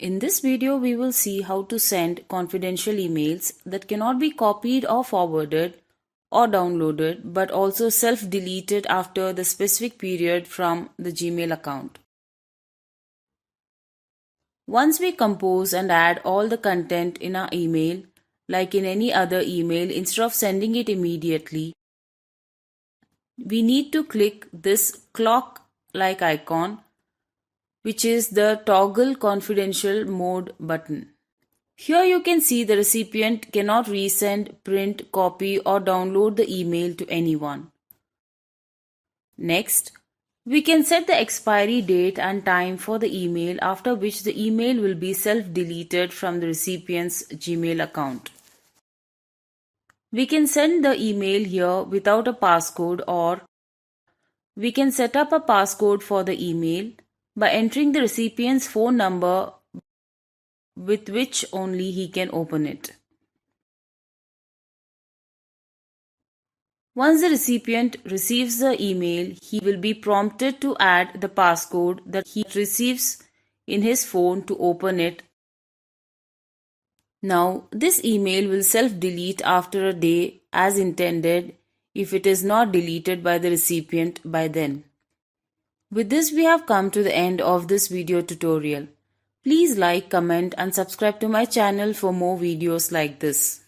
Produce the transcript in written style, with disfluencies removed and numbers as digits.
In this video, we will see how to send confidential emails that cannot be copied or forwarded or downloaded but also self-deleted after the specific period from the Gmail account. Once we compose and add all the content in our email, like in any other email, instead of sending it immediately, we need to click this clock-like icon, which is the toggle confidential mode button. Here you can see the recipient cannot resend, print, copy or download the email to anyone. Next, we can set the expiry date and time for the email, after which the email will be self-deleted from the recipient's Gmail account. We can send the email here without a passcode, or we can set up a passcode for the email by entering the recipient's phone number with which only he can open it. Once the recipient receives the email, he will be prompted to add the passcode that he receives in his phone to open it. Now, this email will self-delete after a day as intended if it is not deleted by the recipient by then. With this, we have come to the end of this video tutorial. Please like, comment and subscribe to my channel for more videos like this.